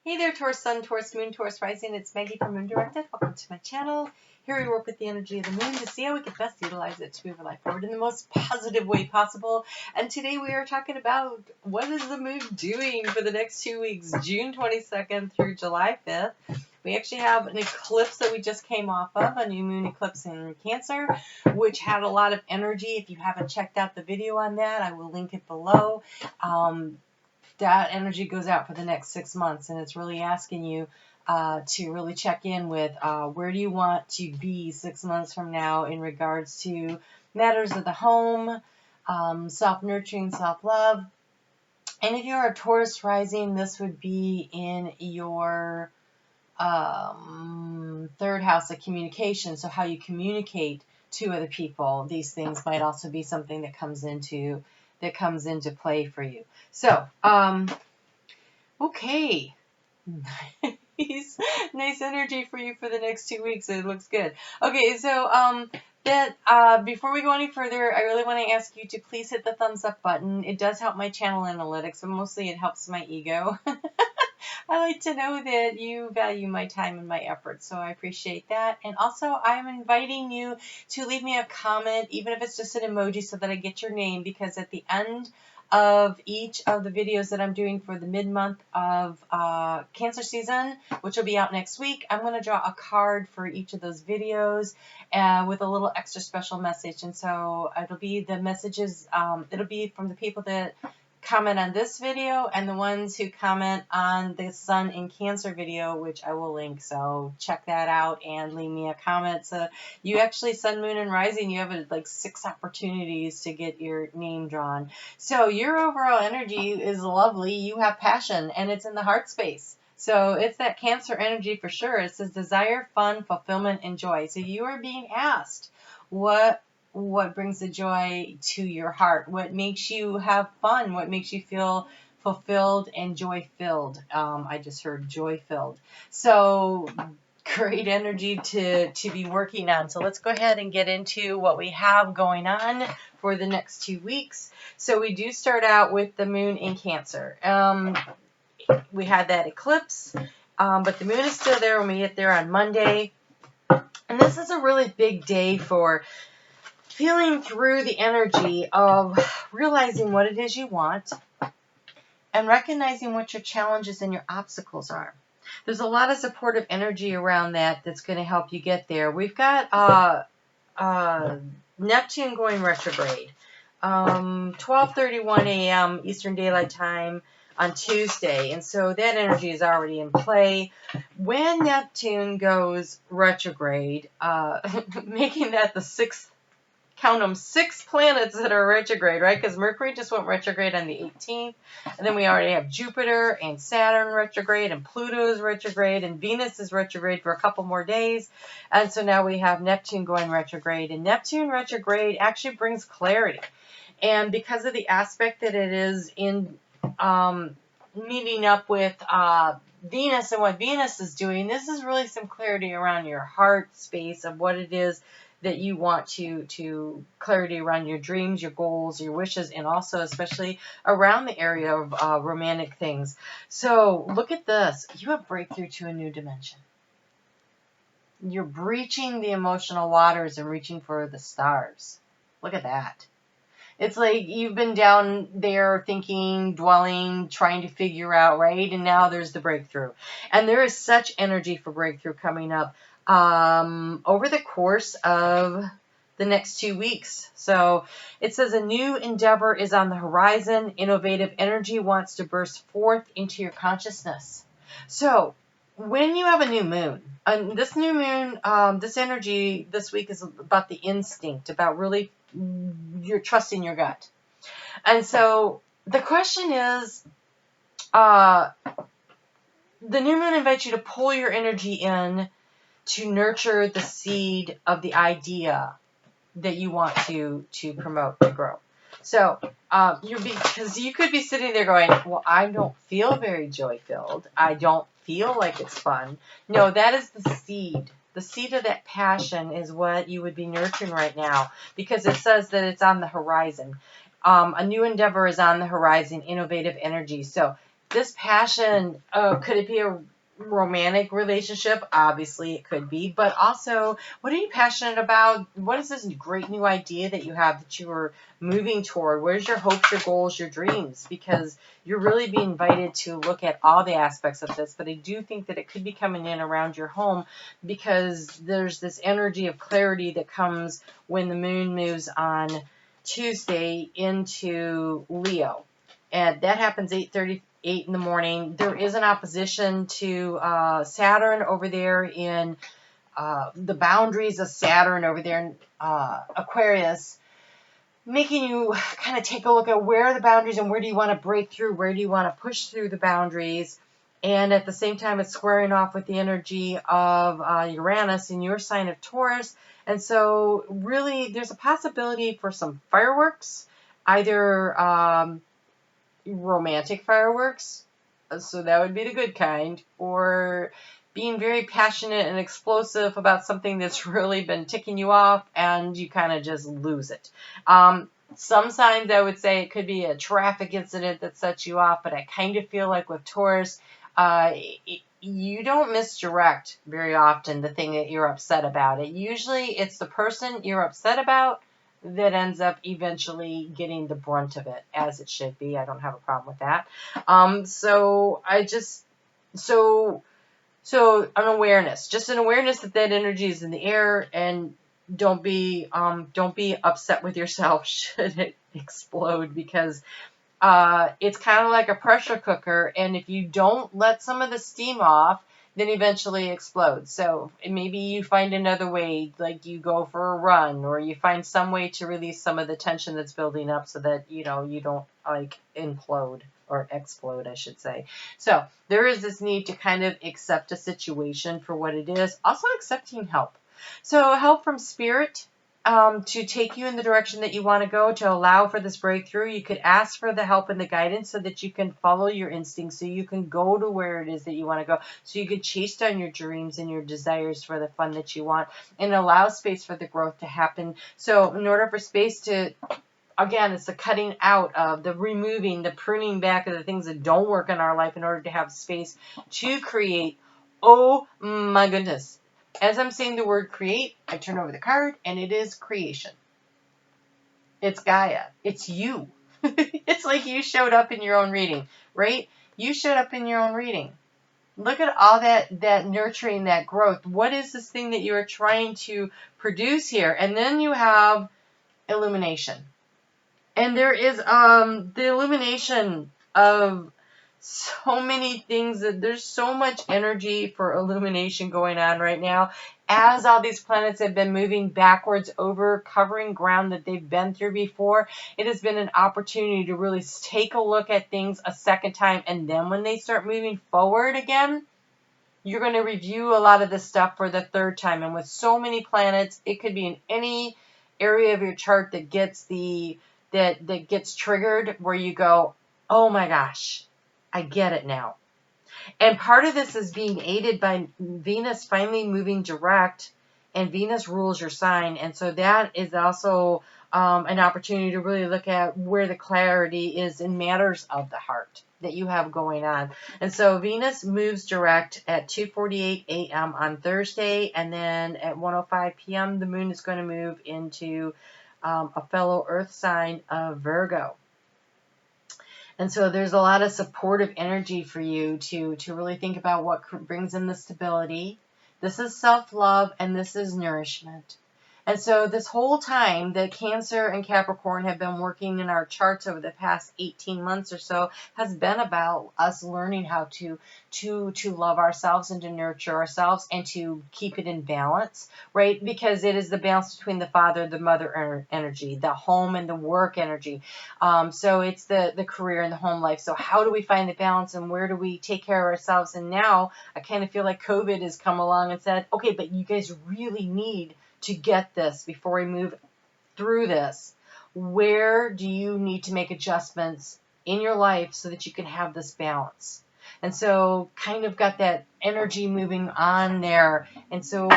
Hey there, Taurus Sun, Taurus Moon, Taurus Rising. It's Maggie from Moon Directed. Welcome to my channel. Here we work with the energy of the moon to see how we can best utilize it to move our life forward in the most positive way possible. And today we are talking about what is the moon doing for the next 2 weeks, June 22nd through July 5th. We actually have an eclipse that we just came off of, a new moon eclipse in Cancer, which had a lot of energy. If you haven't checked out the video on that, I will link it below. That energy goes out for the next 6 months, and it's really asking you to really check in with where do you want to be 6 months from now in regards to matters of the home, self-nurturing, self-love. And if you're a Taurus rising, this would be in your third house of communication. So how you communicate to other people, these things might also be something that comes into play for you. So, okay. Nice energy for you for the next 2 weeks. It looks good. Okay, so before we go any further, I really want to ask you to please hit the thumbs up button. It does help my channel analytics, and mostly it helps my ego. I like to know that you value my time and my efforts, so I appreciate that. And also, I'm inviting you to leave me a comment, even if it's just an emoji, so that I get your name, because at the end of each of the videos that I'm doing for the mid-month of Cancer season, which will be out next week, I'm going to draw a card for each of those videos with a little extra special message. And so it'll be the messages, it'll be from the people that comment on this video and the ones who comment on the Sun in Cancer video, which I will link. So check that out and leave me a comment. So you actually, Sun, Moon, and Rising, you have like 6 opportunities to get your name drawn. So your overall energy is lovely. You have passion, and it's in the heart space. So it's that Cancer energy for sure. It says desire, fun, fulfillment, and joy. So you are being asked what brings the joy to your heart, what makes you have fun, what makes you feel fulfilled and joy-filled. I just heard joy-filled. So great energy to be working on. So let's go ahead and get into what we have going on for the next 2 weeks. So we do start out with the moon in Cancer. We had that eclipse, but the moon is still there when we get there on Monday. And this is a really big day for feeling through the energy of realizing what it is you want and recognizing what your challenges and your obstacles are. There's a lot of supportive energy around that that's going to help you get there. We've got Neptune going retrograde, 12:31 a.m. Eastern Daylight Time on Tuesday, and so that energy is already in play. When Neptune goes retrograde, making that the 6th, count them, 6 planets that are retrograde, right? Because Mercury just went retrograde on the 18th. And then we already have Jupiter and Saturn retrograde, and Pluto is retrograde, and Venus is retrograde for a couple more days. And so now we have Neptune going retrograde. And Neptune retrograde actually brings clarity. And because of the aspect that it is in meeting up with Venus and what Venus is doing, this is really some clarity around your heart space of what it is that you want to clarity around your dreams, your goals, your wishes, and also especially around the area of romantic things. So look at this. You have breakthrough to a new dimension. You're breaching the emotional waters and reaching for the stars. Look at that. It's like you've been down there thinking, dwelling, trying to figure out, right? And now there's the breakthrough. And there is such energy for breakthrough coming up over the course of the next 2 weeks. So it says a new endeavor is on the horizon. Innovative energy wants to burst forth into your consciousness. So when you have a new moon, and this new moon, this energy this week is about the instinct, about really you're trusting your gut. And so the question is, the new moon invites you to pull your energy in to nurture the seed of the idea that you want to promote, to grow. So because you could be sitting there going, well, I don't feel very joy-filled. I don't feel like it's fun. No, that is the seed. The seed of that passion is what you would be nurturing right now, because it says that it's on the horizon. A new endeavor is on the horizon, innovative energy. So this passion, could it be a romantic relationship? Obviously it could be, but also, what are you passionate about? What is this great new idea that you have that you are moving toward? Where's your hopes, your goals, your dreams? Because you're really being invited to look at all the aspects of this, but I do think that it could be coming in around your home, because there's this energy of clarity that comes when the moon moves on Tuesday into Leo. And that happens 8:38 in the morning. There is an opposition to Saturn over there in the boundaries of Saturn over there in Aquarius, making you kind of take a look at where are the boundaries and where do you want to break through, where do you want to push through the boundaries. And at the same time, it's squaring off with the energy of Uranus in your sign of Taurus. And so really there's a possibility for some fireworks, either romantic fireworks, so that would be the good kind, or being very passionate and explosive about something that's really been ticking you off and you kind of just lose it. Some signs I would say it could be a traffic incident that sets you off, but I kind of feel like with Taurus, you don't misdirect very often the thing that you're upset about. Usually it's the person you're upset about that ends up eventually getting the brunt of it, as it should be. I don't have a problem with that. So an awareness, just an awareness that that energy is in the air, and don't be upset with yourself should it explode, because it's kind of like a pressure cooker, and if you don't let some of the steam off, then eventually explodes. So maybe you find another way, like you go for a run, or you find some way to release some of the tension that's building up so that, you don't like implode or explode, I should say. So there is this need to kind of accept a situation for what it is. Also accepting help. So help from spirit, to take you in the direction that you want to go, to allow for this breakthrough. You could ask for the help and the guidance so that you can follow your instincts, so you can go to where it is that you want to go, so you can chase down your dreams and your desires for the fun that you want, and allow space for the growth to happen. So in order for space to, again, it's the cutting out of, the removing, the pruning back of the things that don't work in our life in order to have space to create. Oh my goodness. As I'm saying the word create, I turn over the card, and it is creation. It's Gaia. It's you. It's like you showed up in your own reading, right? You showed up in your own reading. Look at all that nurturing, that growth. What is this thing that you are trying to produce here? And then you have illumination. And there is the illumination of so many things, that there's so much energy for illumination going on right now, as all these planets have been moving backwards over covering ground that they've been through before. It has been an opportunity to really take a look at things a second time, and then when they start moving forward again, you're going to review a lot of this stuff for the third time. And with so many planets, it could be in any area of your chart that gets that gets triggered, where you go, oh my gosh, I get it now. And part of this is being aided by Venus finally moving direct, and Venus rules your sign. And so that is also an opportunity to really look at where the clarity is in matters of the heart that you have going on. And so Venus moves direct at 2:48 a.m. on Thursday, and then at 1:05 p.m. the moon is going to move into a fellow earth sign of Virgo. And so there's a lot of supportive energy for you to really think about what brings in the stability. This is self-love, and this is nourishment. And so this whole time that Cancer and Capricorn have been working in our charts over the past 18 months or so has been about us learning how to love ourselves and to nurture ourselves and to keep it in balance, right? Because it is the balance between the father, the mother energy, the home and the work energy. So it's the career and the home life. So how do we find the balance, and where do we take care of ourselves? And now I kind of feel like COVID has come along and said, okay, but you guys really need to get this before we move through this. Where do you need to make adjustments in your life so that you can have this balance? And so kind of got that energy moving on there. And so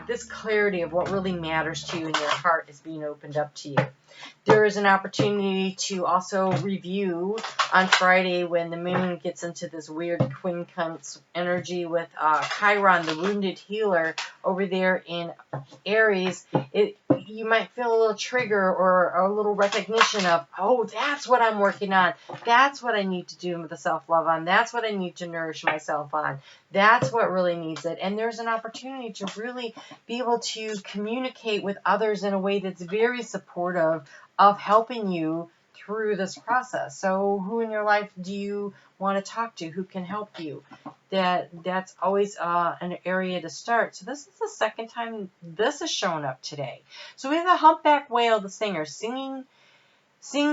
this clarity of what really matters to you in your heart is being opened up to you. There is an opportunity to also review on Friday when the moon gets into this weird quincunx energy with Chiron, the wounded healer, over there in Aries. You might feel a little trigger or a little recognition of, oh, that's what I'm working on. That's what I need to do with the self-love on. That's what I need to nourish myself on. That's what really needs it. And there's an opportunity to really be able to communicate with others in a way that's very supportive of helping you through this process. So who in your life do you want to talk to? Who can help you? That's always an area to start. So this is the second time this has shown up today. So we have the humpback whale, the singer, sing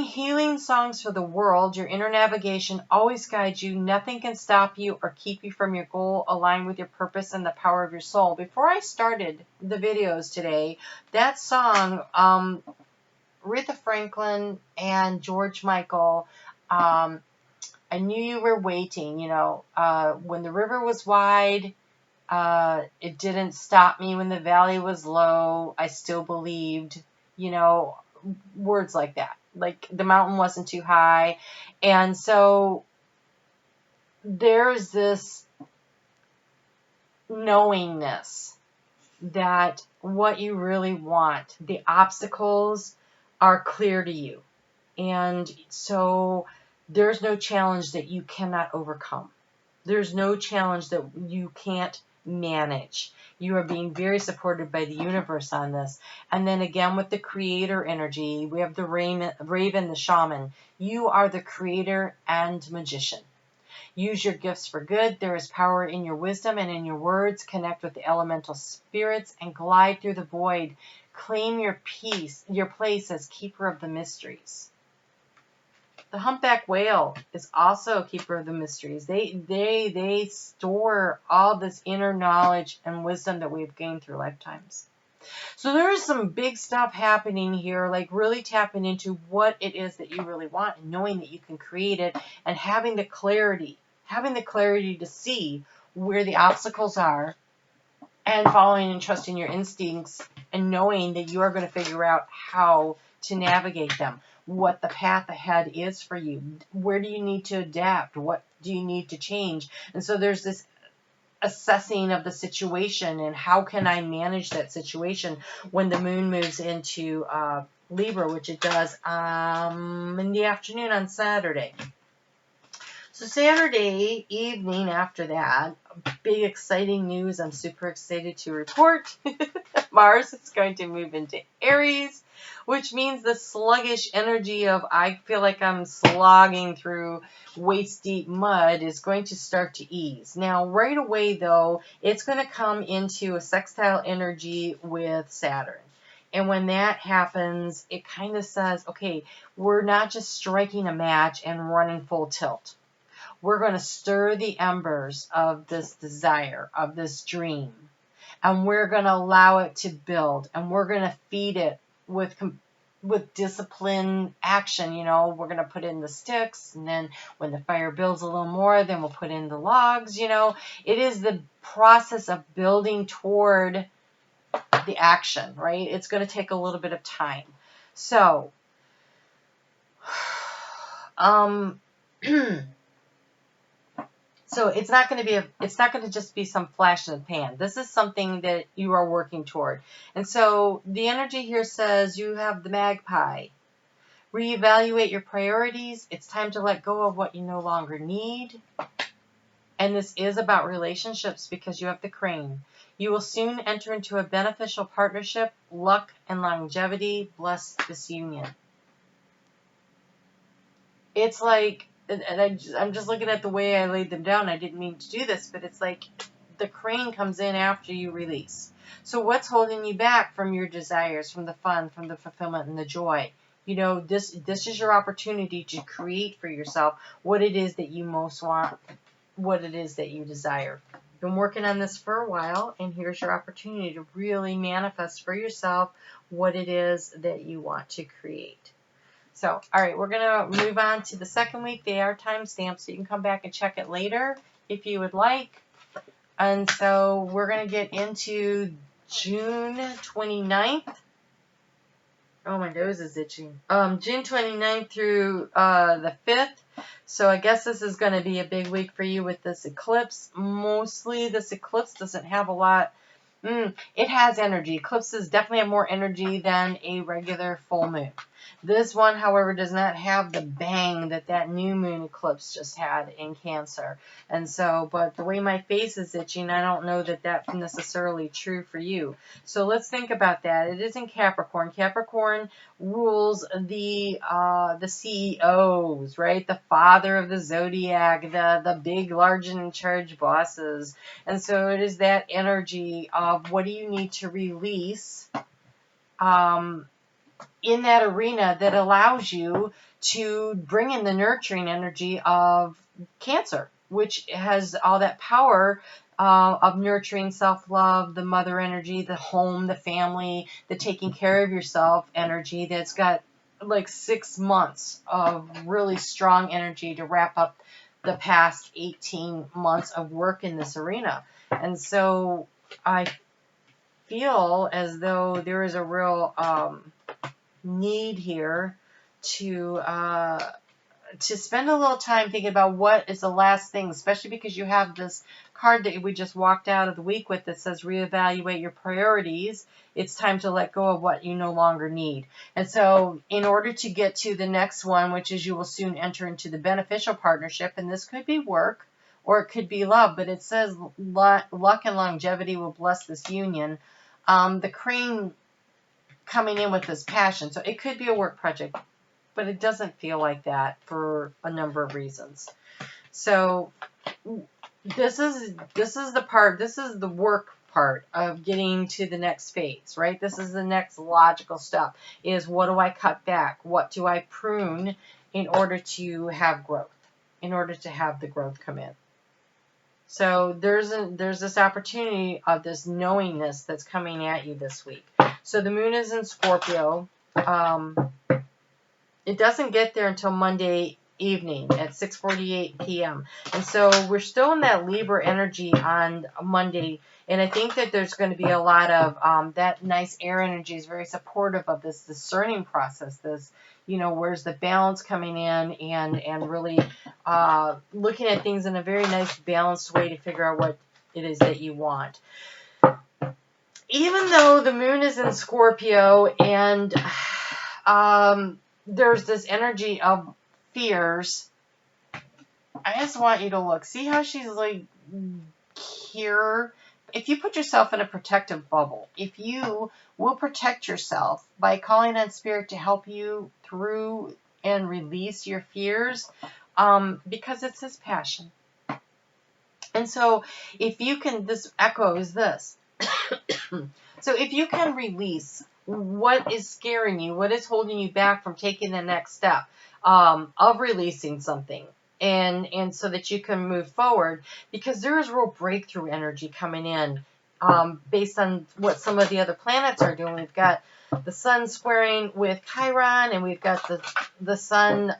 healing songs for the world. Your inner navigation always guides you. Nothing can stop you or keep you from your goal, aligned with your purpose and the power of your soul. Before I started the videos today, that song, Aretha Franklin and George Michael, I knew you were waiting, when the river was wide, it didn't stop me when the valley was low, I still believed, words like that. Like the mountain wasn't too high. And so there's this knowingness that what you really want, the obstacles are clear to you. And so there's no challenge that you cannot overcome. There's no challenge that you can't manage. You are being very supported by the universe on this. And then again with the creator energy, we have the raven, the shaman. You are the creator and magician. Use your gifts for good. There is power in your wisdom and in your words. Connect with the elemental spirits and glide through the void. Claim your peace, your place as keeper of the mysteries. The humpback whale is also a keeper of the mysteries. They store all this inner knowledge and wisdom that we've gained through lifetimes. So there is some big stuff happening here, like really tapping into what it is that you really want and knowing that you can create it and having the clarity to see where the obstacles are and following and trusting your instincts and knowing that you are going to figure out how to navigate them, what the path ahead is for you. Where do you need to adapt? What do you need to change? And so there's this assessing of the situation and how can I manage that situation when the moon moves into Libra, which it does in the afternoon on Saturday. So Saturday evening after that, big exciting news I'm super excited to report. Mars is going to move into Aries, which means the sluggish energy of I feel like I'm slogging through waist-deep mud is going to start to ease. Now, right away, though, it's going to come into a sextile energy with Saturn. And when that happens, it kind of says, okay, we're not just striking a match and running full tilt. We're going to stir the embers of this desire, of this dream, and we're going to allow it to build, and we're going to feed it with disciplined action. We're going to put in the sticks, and then when the fire builds a little more, then we'll put in the logs. It is the process of building toward the action, right? It's going to take a little bit of time. So, So it's not going to just be some flash in the pan. This is something that you are working toward. And so the energy here says you have the magpie. Reevaluate your priorities. It's time to let go of what you no longer need. And this is about relationships because you have the crane. You will soon enter into a beneficial partnership. Luck and longevity bless this union. It's like, and I'm just looking at the way I laid them down. I didn't mean to do this, but it's like the crane comes in after you release. So what's holding you back from your desires, from the fun, from the fulfillment and the joy? This is your opportunity to create for yourself what it is that you most want, what it is that you desire. Been working on this for a while, and here's your opportunity to really manifest for yourself what it is that you want to create. So, all right, we're going to move on to the second week. They are timestamped, so you can come back and check it later if you would like. And so we're going to get into June 29th. Oh, my nose is itching. June 29th through the 5th. So I guess this is going to be a big week for you with this eclipse. Mostly this eclipse doesn't have a lot. It has energy. Eclipses definitely have more energy than a regular full moon. This one, however, does not have the bang that new moon eclipse just had in Cancer. And so, but the way my face is itching, I don't know that that's necessarily true for you. So let's think about that. It is in Capricorn. Capricorn rules the CEOs, right? The father of the zodiac, the big, large, and in charge bosses. And so it is that energy of what do you need to release in that arena that allows you to bring in the nurturing energy of Cancer, which has all that power of nurturing self-love, the mother energy, the home, the family, the taking care of yourself energy that's got like 6 months of really strong energy to wrap up the past 18 months of work in this arena. And so I feel as though there is a real need here to spend a little time thinking about what is the last thing, especially because you have this card that we just walked out of the week with that says reevaluate your priorities. It's time to let go of what you no longer need. And so in order to get to the next one, which is you will soon enter into the beneficial partnership, and this could be work or it could be love, but it says luck and longevity will bless this union. The crane coming in with this passion. So it could be a work project, but it doesn't feel like that for a number of reasons. So this is the work part of getting to the next phase, right? This is the next logical step is what do I cut back? What do I prune in order to have growth, in order to have the growth come in? So there's this opportunity of this knowingness that's coming at you this week. So the moon is in Scorpio. It doesn't get there until Monday evening at 6:48 p.m. And so we're still in that Libra energy on Monday. And I think that there's going to be a lot of that nice air energy is very supportive of this discerning process. This, where's the balance coming in and really looking at things in a very nice balanced way to figure out what it is that you want. Even though the moon is in Scorpio and there's this energy of fears, I just want you to look. See how she's like here? If you put yourself in a protective bubble, if you will protect yourself by calling on Spirit to help you through and release your fears, because it's his passion. And so if you can, this echoes this. So if you can release what is scaring you, what is holding you back from taking the next step of releasing something, and so that you can move forward, because there is real breakthrough energy coming in based on what some of the other planets are doing. We've got the sun squaring with Chiron, and we've got the sun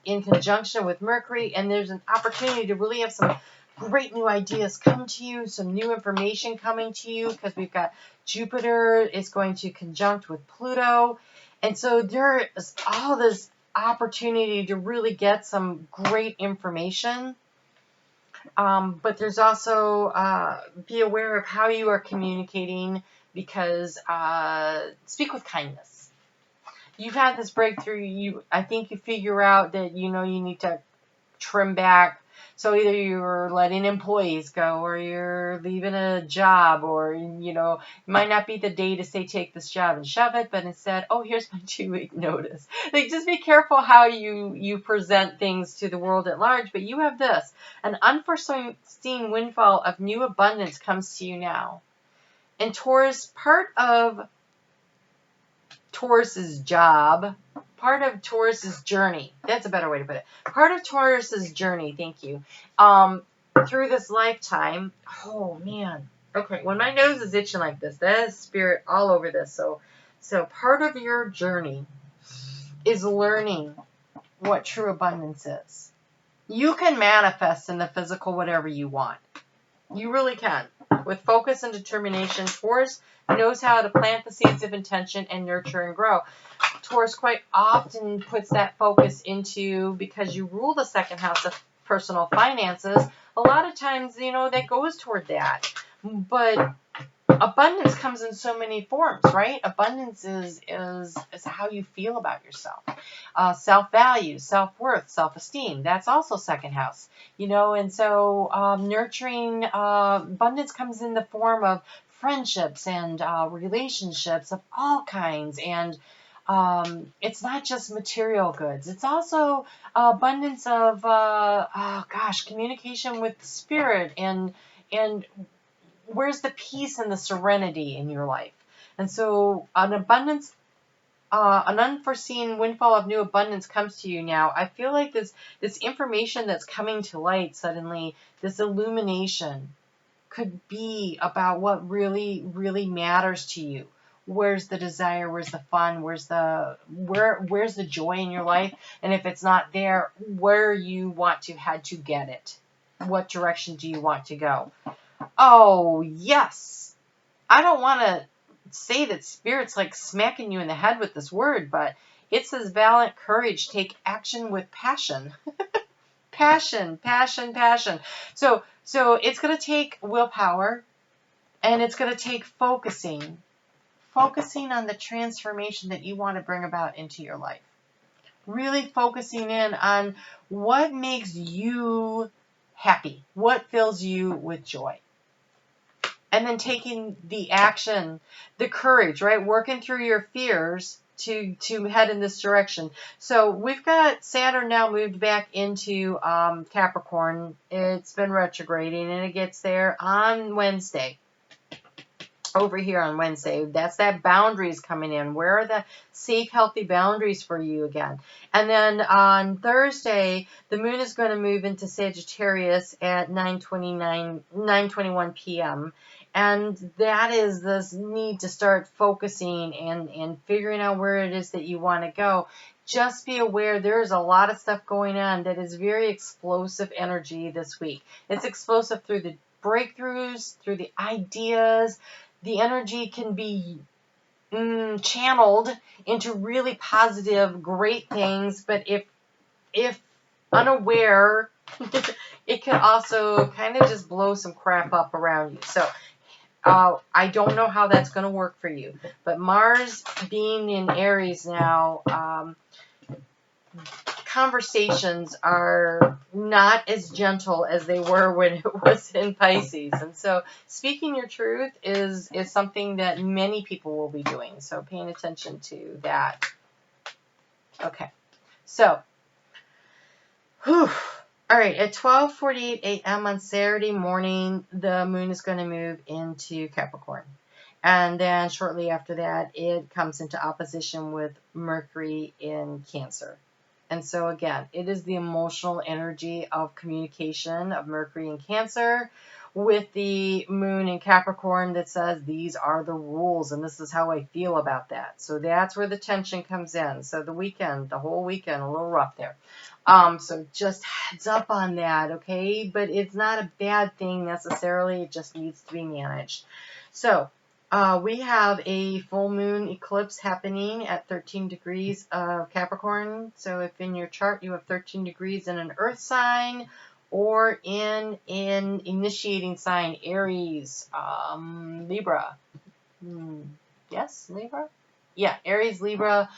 in conjunction with Mercury, and there's an opportunity to really have some great new ideas come to you, some new information coming to you, because we've got Jupiter is going to conjunct with Pluto. And so there is all this opportunity to really get some great information. But there's also be aware of how you are communicating, because speak with kindness. You've had this breakthrough. I think you figure out that you need to trim back. So either you're letting employees go, or you're leaving a job, or, it might not be the day to say, take this job and shove it, but instead, oh, here's my 2-week notice. Like, just be careful how you present things to the world at large. But you have this. An unforeseen windfall of new abundance comes to you now. And Taurus, part of Taurus's job, part of Taurus's journey, that's a better way to put it, part of Taurus's journey, thank you, through this lifetime, oh man, okay, when my nose is itching like this, that is Spirit all over this, so part of your journey is learning what true abundance is. You can manifest in the physical whatever you want. You really can. With focus and determination, Taurus knows how to plant the seeds of intention and nurture and grow. Taurus quite often puts that focus into, because you rule the second house of personal finances, a lot of times, that goes toward that. But abundance comes in so many forms, right? Abundance is how you feel about yourself. Self-value, self-worth, self-esteem. That's also second house, and so nurturing abundance comes in the form of friendships and relationships of all kinds. And it's not just material goods. It's also abundance of, communication with spirit and where's the peace and the serenity in your life. And so an unforeseen windfall of new abundance comes to you now. I feel like this information that's coming to light suddenly, this illumination could be about what really, really matters to you. Where's the desire? Where's the fun? Where's the joy in your life? And if it's not there, where you want to head to get it? What direction do you want to go? Oh, yes. I don't want to say that Spirit's like smacking you in the head with this word, but it says valiant courage, take action with passion. Passion. So it's going to take willpower, and it's going to take focusing on the transformation that you want to bring about into your life. Really focusing in on what makes you happy, what fills you with joy. And then taking the action, the courage, right? Working through your fears to head in this direction. So we've got Saturn now moved back into Capricorn. It's been retrograding, and it gets there on Wednesday. Over here on Wednesday. That's that boundaries coming in. Where are the safe, healthy boundaries for you again? And then on Thursday, the moon is going to move into Sagittarius at 9:21 p.m. And that is this need to start focusing and figuring out where it is that you want to go. Just be aware there's a lot of stuff going on that is very explosive energy this week. It's explosive through the breakthroughs, through the ideas. The energy can be channeled into really positive, great things, but if unaware, it can also kind of just blow some crap up around you. So I don't know how that's going to work for you, but Mars being in Aries now, conversations are not as gentle as they were when it was in Pisces. And so speaking your truth is something that many people will be doing. So paying attention to that. Okay. So, all right, at 12:48 a.m. on Saturday morning, the moon is going to move into Capricorn. And then shortly after that, it comes into opposition with Mercury in Cancer. And so again, it is the emotional energy of communication of Mercury in Cancer with the moon in Capricorn that says these are the rules and this is how I feel about that. So that's where the tension comes in. So the whole weekend, a little rough there. So just heads up on that, okay? But it's not a bad thing necessarily. It just needs to be managed. So we have a full moon eclipse happening at 13 degrees of Capricorn. So if in your chart you have 13 degrees in an earth sign or in an initiating sign, Aries, Libra. Yes, Libra? Yeah, Aries, Libra,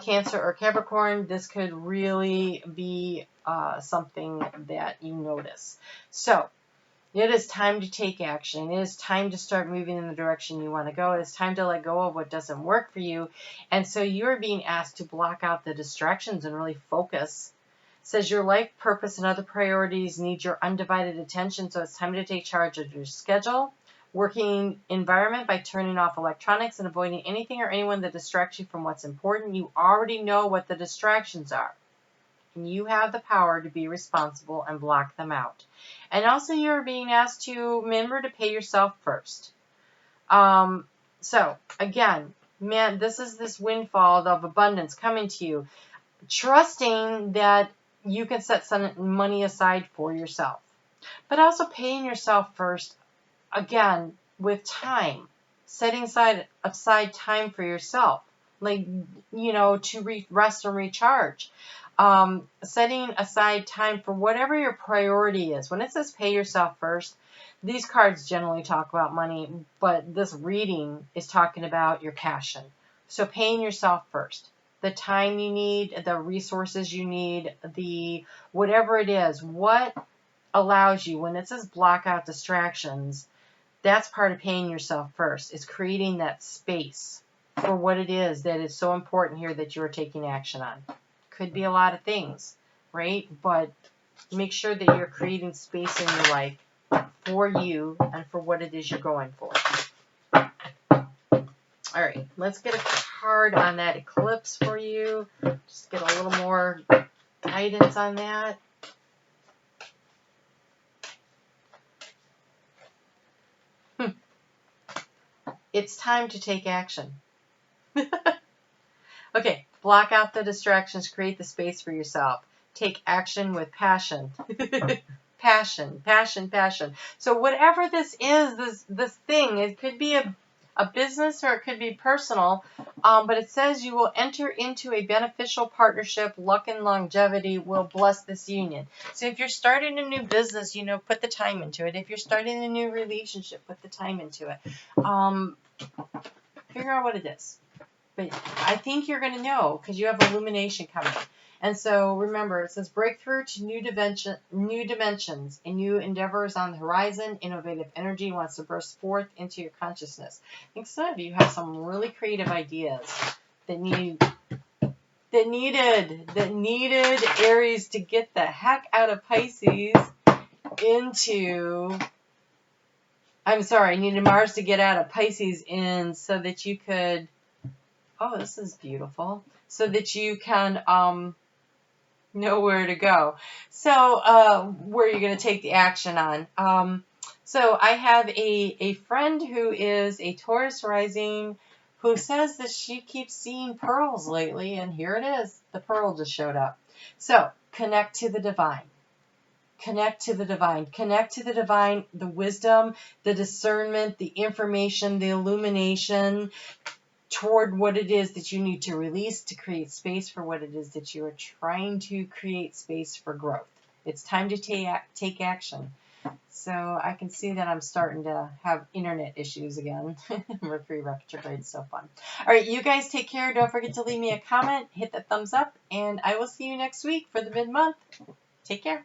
Cancer, or Capricorn, this could really be something that you notice. So it is time to take action. It is time to start moving in the direction you want to go. It is time to let go of what doesn't work for you. And so you're being asked to block out the distractions and really focus. It says your life purpose and other priorities need your undivided attention. So it's time to take charge of your schedule, working environment by turning off electronics and avoiding anything or anyone that distracts you from what's important. You already know what the distractions are. And you have the power to be responsible and block them out. And also you're being asked to remember to pay yourself first. So again, man, this is this windfall of abundance coming to you. Trusting that you can set some money aside for yourself. But also paying yourself first, again, with time. Setting aside time for yourself. like, to rest and recharge. Setting aside time for whatever your priority is. When it says pay yourself first, these cards generally talk about money, but this reading is talking about your passion. So paying yourself first. The time you need, the resources you need, the whatever it is, what allows you, when it says block out distractions, that's part of paying yourself first. It's creating that space for what it is that is so important here that you're taking action on. Could be a lot of things, right? But make sure that you're creating space in your life for you and for what it is you're going for. All right, let's get a card on that eclipse for you. Just get a little more guidance on that. It's time to take action. Okay, block out the distractions, create the space for yourself. Take action with passion. Passion, passion, passion. So whatever this is, this thing, it could be a business or it could be personal, but it says you will enter into a beneficial partnership. Luck and longevity will bless this union. So if you're starting a new business, put the time into it. If you're starting a new relationship, put the time into it. Figure out what it is. But I think you're going to know because you have illumination coming. And so remember, it says breakthrough to new dimensions. A new endeavor is on the horizon. Innovative energy wants to burst forth into your consciousness. I think some of you have some really creative ideas that needed Aries to get the heck out of Pisces into... I'm sorry, needed Mars to get out of Pisces in so that you could... Oh, this is beautiful. So that you can know where to go. So where you're going to take the action on. So I have a friend who is a Taurus rising who says that she keeps seeing pearls lately, and here it is. The pearl just showed up. So connect to the divine. Connect to the divine. Connect to the divine, the wisdom, the discernment, the information, the illumination toward what it is that you need to release to create space for what it is that you are trying to create space for growth. It's time to take action. So I can see that I'm starting to have internet issues again. Mercury retrograde is so fun. All right, you guys take care. Don't forget to leave me a comment, hit that thumbs up, and I will see you next week for the mid-month. Take care.